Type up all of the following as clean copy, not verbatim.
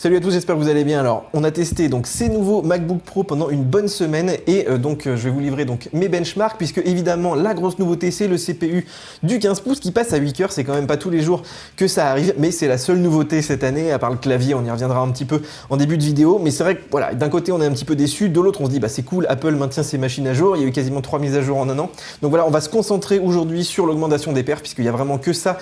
Salut à tous, j'espère que vous allez bien. Alors, on a testé donc ces nouveaux MacBook Pro pendant une bonne semaine et je vais vous livrer donc mes benchmarks puisque évidemment la grosse nouveauté c'est le CPU du 15 pouces qui passe à 8 cœurs. C'est quand même pas tous les jours que ça arrive, mais c'est la seule nouveauté cette année à part le clavier. On y reviendra un petit peu en début de vidéo, mais c'est vrai que voilà, d'un côté on est un petit peu déçu, de l'autre on se dit bah c'est cool, Apple maintient ses machines à jour. Il y a eu quasiment 3 mises à jour en un an. Donc voilà, on va se concentrer aujourd'hui sur l'augmentation des perfs puisqu'il y a vraiment que ça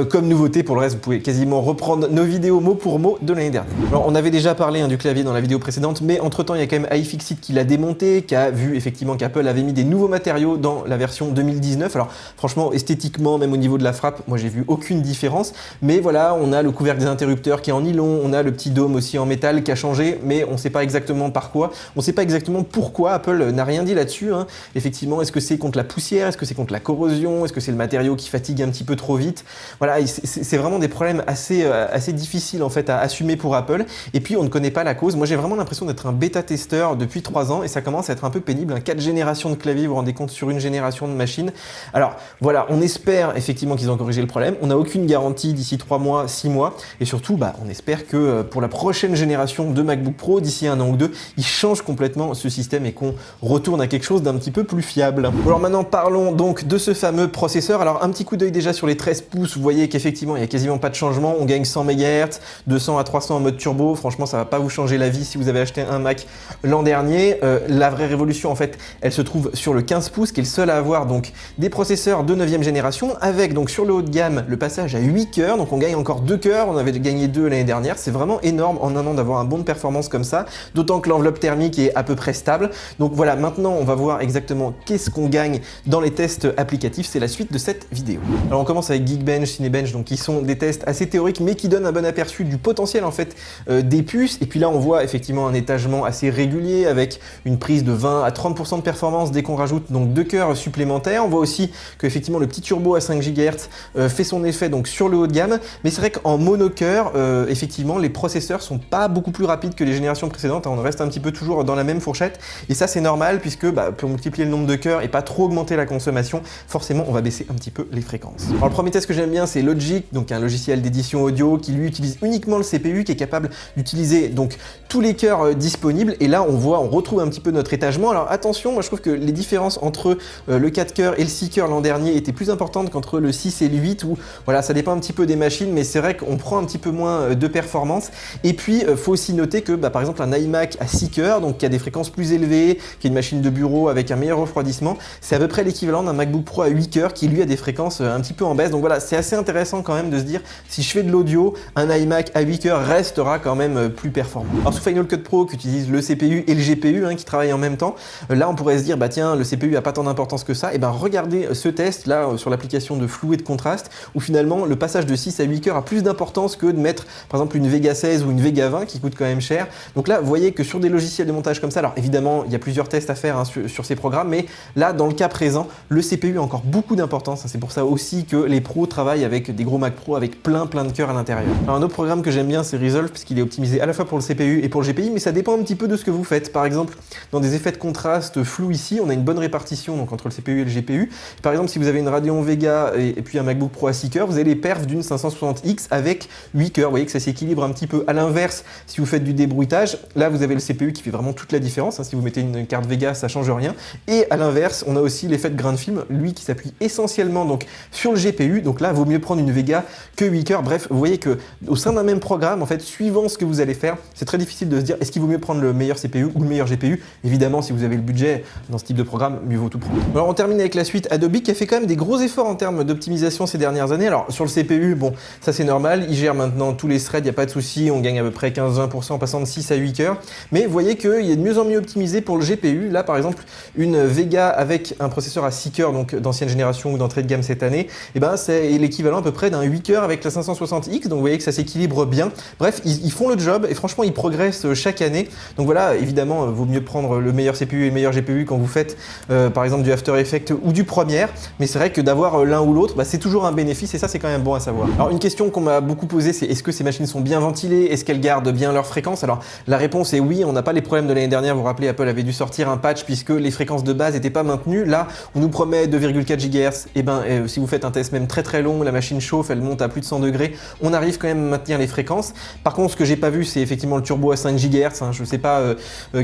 comme nouveauté. Pour le reste, vous pouvez quasiment reprendre nos vidéos mot pour mot de l'année dernière. Alors, on avait déjà parlé du clavier dans la vidéo précédente, mais entre-temps, il y a quand même iFixit qui l'a démonté, qui a vu effectivement qu'Apple avait mis des nouveaux matériaux dans la version 2019. Alors franchement, esthétiquement, même au niveau de la frappe, moi j'ai vu aucune différence. Mais voilà, on a le couvercle des interrupteurs qui est en nylon, on a le petit dôme aussi en métal qui a changé, mais on ne sait pas exactement par quoi. On ne sait pas exactement pourquoi. Apple n'a rien dit là-dessus. Effectivement, est-ce que c'est contre la poussière? Est-ce que c'est contre la corrosion? Est-ce que c'est le matériau qui fatigue un petit peu trop vite? Voilà, c'est vraiment des problèmes assez difficiles en fait à assumer pour Apple. Et puis on ne connaît pas la cause. Moi j'ai vraiment l'impression d'être un bêta-testeur depuis 3 ans et ça commence à être un peu pénible. 4 générations de claviers, vous vous rendez compte, sur une génération de machines. Alors voilà, on espère effectivement qu'ils ont corrigé le problème. On n'a aucune garantie d'ici 3 mois, 6 mois. Et surtout, on espère que pour la prochaine génération de MacBook Pro, d'ici 1 an ou 2, ils changent complètement ce système et qu'on retourne à quelque chose d'un petit peu plus fiable. Alors maintenant parlons donc de ce fameux processeur. Alors un petit coup d'œil déjà sur les 13 pouces, vous voyez qu'effectivement il n'y a quasiment pas de changement. On gagne 100 MHz, 200 à 300 en mode turbo. Franchement, ça va pas vous changer la vie si vous avez acheté un Mac l'an dernier. La vraie révolution, en fait, elle se trouve sur le 15 pouces, qui est le seul à avoir donc des processeurs de 9e génération, avec donc sur le haut de gamme le passage à 8 cœurs. Donc on gagne encore 2 cœurs. On avait gagné 2 l'année dernière. C'est vraiment énorme en un an d'avoir un bon de performance comme ça. D'autant que l'enveloppe thermique est à peu près stable. Donc voilà, maintenant on va voir exactement qu'est-ce qu'on gagne dans les tests applicatifs. C'est la suite de cette vidéo. Alors on commence avec Geekbench, Cinebench, donc qui sont des tests assez théoriques, mais qui donnent un bon aperçu du potentiel en fait des puces. Et puis là on voit effectivement un étagement assez régulier avec une prise de 20 à 30% de performance dès qu'on rajoute donc 2 cœurs supplémentaires. On voit aussi que effectivement le petit turbo à 5 GHz fait son effet donc sur le haut de gamme, mais c'est vrai qu'en monocœur effectivement les processeurs sont pas beaucoup plus rapides que les générations précédentes. On reste un petit peu toujours dans la même fourchette et ça c'est normal puisque pour multiplier le nombre de cœurs et pas trop augmenter la consommation, forcément on va baisser un petit peu les fréquences. Alors le premier test que j'aime bien c'est Logic, donc un logiciel d'édition audio qui lui utilise uniquement le CPU, qui est capable d'utiliser donc tous les cœurs disponibles. Et là on retrouve un petit peu notre étagement. Alors attention, moi je trouve que les différences entre le 4 cœurs et le 6 cœurs l'an dernier étaient plus importantes qu'entre le 6 et le 8, où voilà, ça dépend un petit peu des machines, mais c'est vrai qu'on prend un petit peu moins de performance. Et puis faut aussi noter que par exemple un iMac à 6 cœurs, donc qui a des fréquences plus élevées, qui est une machine de bureau avec un meilleur refroidissement, c'est à peu près l'équivalent d'un MacBook Pro à 8 cœurs qui lui a des fréquences un petit peu en baisse. Donc voilà, c'est assez intéressant quand même de se dire, si je fais de l'audio, un iMac à 8 cœurs restera quand même plus performant. Alors sous Final Cut Pro qui utilise le CPU et le GPU qui travaillent en même temps, là on pourrait se dire tiens, le CPU a pas tant d'importance que ça. Et regardez ce test là sur l'application de flou et de contraste où finalement le passage de 6 à 8 cœurs a plus d'importance que de mettre par exemple une Vega 16 ou une Vega 20 qui coûte quand même cher. Donc là vous voyez que sur des logiciels de montage comme ça, alors évidemment il y a plusieurs tests à faire sur ces programmes, mais là dans le cas présent le CPU a encore beaucoup d'importance. C'est pour ça aussi que les pros travaillent avec des gros Mac Pro avec plein de cœurs à l'intérieur. Alors un autre programme que j'aime bien c'est Resolve puisqu'il est optimisé à la fois pour le CPU et pour le GPI, mais ça dépend un petit peu de ce que vous faites. Par exemple, dans des effets de contraste flou ici, on a une bonne répartition donc entre le CPU et le GPU. Par exemple, si vous avez une Radeon Vega et puis un MacBook Pro à 6 cœurs, vous avez les perfs d'une 560X avec 8 cœurs. Vous voyez que ça s'équilibre un petit peu. À l'inverse, si vous faites du débruitage, là vous avez le CPU qui fait vraiment toute la différence. Si vous mettez une carte Vega, ça change rien. Et à l'inverse, on a aussi l'effet de grain de film, lui qui s'appuie essentiellement donc sur le GPU. Donc là, vaut mieux prendre une Vega que 8 cœurs. Bref, vous voyez que au sein d'un même programme, en fait, suivant ce que vous allez faire, c'est très difficile de se dire est-ce qu'il vaut mieux prendre le meilleur CPU ou le meilleur GPU. Évidemment, si vous avez le budget dans ce type de programme, mieux vaut tout prendre. Alors on termine avec la suite Adobe qui a fait quand même des gros efforts en termes d'optimisation ces dernières années. Alors sur le CPU, bon, ça c'est normal, il gère maintenant tous les threads, il n'y a pas de souci, on gagne à peu près 15-20% en passant de 6 à 8 cœurs. Mais vous voyez qu'il est de mieux en mieux optimisé pour le GPU. Là par exemple, une Vega avec un processeur à 6 cœurs, donc d'ancienne génération ou d'entrée de gamme cette année, c'est l'équivalent à peu près d'un 8 cœurs avec la 560X. Donc vous voyez que ça s'équilibre bien. Bref, ils font le job et franchement ils progressent chaque année. Donc voilà, évidemment, vaut mieux prendre le meilleur CPU et le meilleur GPU quand vous faites par exemple du After Effects ou du Premiere, mais c'est vrai que d'avoir l'un ou l'autre, c'est toujours un bénéfice et ça c'est quand même bon à savoir. Alors une question qu'on m'a beaucoup posée, c'est est-ce que ces machines sont bien ventilées? Est-ce qu'elles gardent bien leur fréquence? Alors la réponse est oui, on n'a pas les problèmes de l'année dernière. Vous vous rappelez, Apple avait dû sortir un patch puisque les fréquences de base n'étaient pas maintenues. Là, on nous promet 2,4 GHz, si vous faites un test même très long, la machine chauffe, elle monte à plus de 100 degrés, on arrive quand même à maintenir les fréquences. Par contre, ce que j'ai pas vu, c'est effectivement le turbo à 5 GHz. Hein. Je sais pas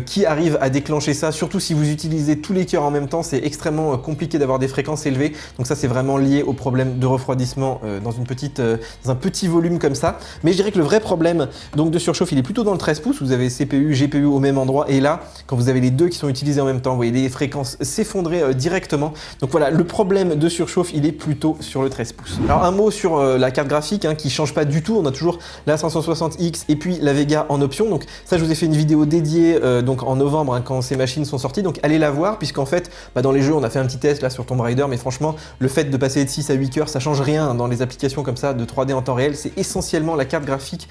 qui arrive à déclencher ça, surtout si vous utilisez tous les cœurs en même temps, c'est extrêmement compliqué d'avoir des fréquences élevées. Donc ça, c'est vraiment lié au problème de refroidissement dans un petit volume comme ça. Mais je dirais que le vrai problème donc de surchauffe, il est plutôt dans le 13 pouces. Vous avez CPU, GPU au même endroit, et là, quand vous avez les deux qui sont utilisés en même temps, vous voyez les fréquences s'effondrer directement. Donc voilà, le problème de surchauffe, il est plutôt sur le 13 pouces. Alors un mot sur la carte graphique hein, qui change pas du tout. On a toujours la 560X et puis la Vega en option. Donc ça, je vous ai fait une vidéo dédiée donc en novembre hein, quand ces machines sont sorties. Donc allez la voir, puisqu'en fait, dans les jeux, on a fait un petit test là sur Tomb Raider, mais franchement, le fait de passer de 6 à 8 cœurs, ça change rien dans les applications comme ça de 3D en temps réel. C'est essentiellement la carte graphique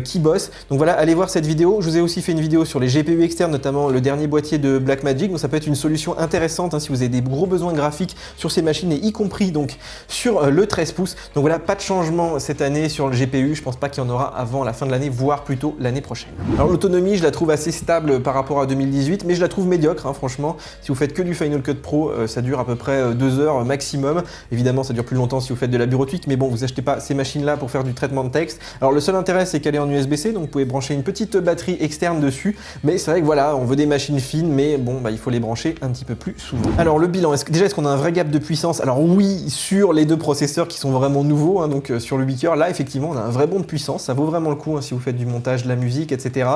qui bosse. Donc voilà, allez voir cette vidéo. Je vous ai aussi fait une vidéo sur les GPU externes, notamment le dernier boîtier de Blackmagic. Donc ça peut être une solution intéressante hein, si vous avez des gros besoins graphiques sur ces machines, et y compris donc sur le 13 pouces. Donc voilà, pas de changement cette année sur le GPU. Je pense pas qu'il y en aura avant la fin de l'année, voire plutôt l'année prochaine. Alors l'autonomie, je la trouve assez stable par rapport à 2018, mais je la trouve médiocre hein, franchement. Si vous faites que du Final Cut Pro, ça dure à peu près 2 heures maximum. Évidemment, ça dure plus longtemps si vous faites de la bureautique, mais bon, vous achetez pas ces machines-là pour faire du traitement de texte. Alors le seul intérêt, c'est qu'elle est en USB-C, donc vous pouvez brancher une petite batterie externe dessus. Mais c'est vrai que voilà, on veut des machines fines, mais bon, il faut les brancher un petit peu plus souvent. Alors le bilan, est-ce qu'on a un vrai gap de puissance? Alors oui, sur les deux processeurs qui sont vraiment nouveaux, hein, donc sur le 8 cœurs, là effectivement, on a un vrai bond de puissance. Ça vaut vraiment le coup hein, si vous faites du montage, de la musique, etc.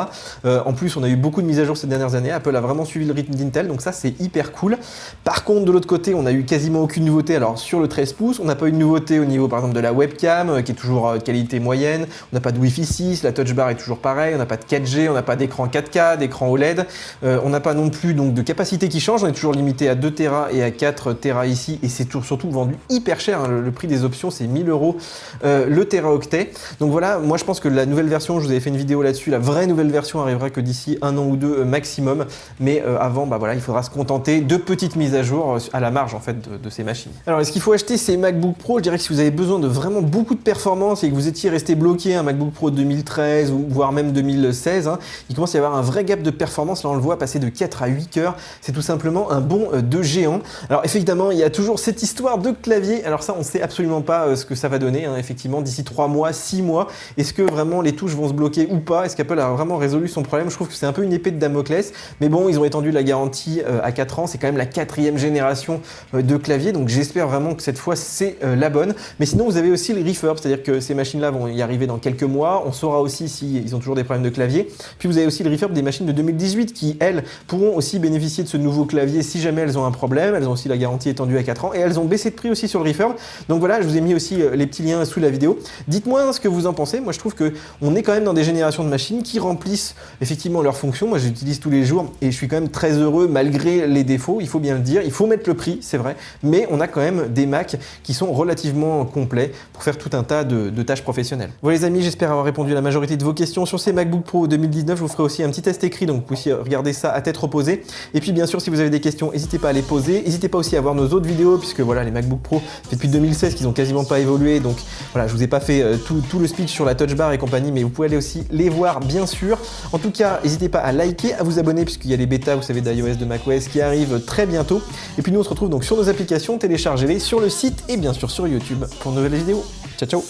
En plus, on a eu beaucoup de mises à jour ces dernières années. Apple a vraiment suivi le rythme d'Intel, donc ça c'est hyper cool. Par contre, de l'autre côté, on a eu quasiment aucune nouveauté. Alors sur le 13 pouces, on n'a pas eu de nouveauté au niveau par exemple de la webcam, qui est toujours de qualité moyenne. On n'a pas de Wi-Fi 6, la touch bar est toujours pareil, on n'a pas de 4G, on n'a pas d'écran 4K, d'écran OLED. On n'a pas non plus donc de capacité qui change. On est toujours limité à 2 Tera et à 4 Tera ici, et c'est surtout vendu hyper cher. Hein. Le prix des options, c'est 1000 € le Teraoctet. Donc voilà, moi je pense que la nouvelle version, je vous avais fait une vidéo là-dessus, la vraie nouvelle version arrivera que d'ici 1 an ou 2 maximum. Mais avant, voilà, il faudra se contenter de petites mises à jour à la marge en fait de ces machines. Alors est-ce qu'il faut acheter ces MacBook Pro? Je dirais que si vous avez besoin de vraiment beaucoup de performance et que vous étiez resté bloqué à un MacBook Pro 2013 ou voire même 2016, hein, il commence à y avoir un vrai gap de performance. Là on le voit passer de 4 à 8 cœurs. C'est tout simplement un bond de géant. Alors effectivement, il y a toujours cette histoire de clavier. Alors ça, on sait absolument pas ce que ça va donner. Hein, effectivement, d'ici 3 mois, 6 mois, est-ce que vraiment les touches vont se bloquer ou pas? Est-ce qu'Apple a vraiment résolu son problème? Je trouve que c'est un peu une épée de Damoclès. Mais bon, ils ont étendu la garantie à 4 ans. C'est quand même la 4e génération de clavier. Donc j'espère vraiment que cette fois, c'est la bonne. Mais sinon, vous avez aussi les refurbs, c'est-à-dire que ces machines-là vont y arriver dans quelques mois. On saura aussi s'ils ont toujours des problèmes de clavier. Puis vous avez aussi le refurb des machines de 2018 qui, elles, pourront aussi bénéficier de ce nouveau clavier si jamais elles ont un problème. Elles ont aussi la garantie étendue à 4 ans et elles ont baissé de prix aussi sur le refurb. Donc voilà, je vous ai mis aussi les petits liens sous la vidéo. Dites-moi ce que vous en pensez. Moi, je trouve qu'on est quand même dans des générations de machines qui remplissent effectivement leurs fonctions. Moi, j'utilise tous les jours et je suis quand même très heureux malgré les défauts. Il faut bien le dire. Il faut mettre le prix, c'est vrai. Mais on a quand même des Macs qui sont relativement complets pour faire tout un tas de tâches professionnelles. Voilà les amis, j'espère avoir répondu à la majorité de vos questions sur ces MacBook Pro 2019. Je vous ferai aussi un petit test écrit, donc vous pouvez regarder ça à tête reposée. Et puis bien sûr, si vous avez des questions, n'hésitez pas à les poser. N'hésitez pas aussi à voir nos autres vidéos, puisque voilà, les MacBook Pro, c'est depuis 2016 qu'ils n'ont quasiment pas évolué. Donc voilà, je vous ai pas fait tout le speech sur la touch bar et compagnie, mais vous pouvez aller aussi les voir, bien sûr. En tout cas, n'hésitez pas à liker, à vous abonner, puisqu'il y a les bêtas, vous savez, d'iOS, de macOS qui arrivent très bientôt. Et puis nous, on se retrouve donc sur nos applications, téléchargez-les sur le site et bien sûr sur YouTube pour de nouvelles vidéos. Ciao, ciao!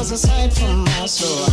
Aside from my soul.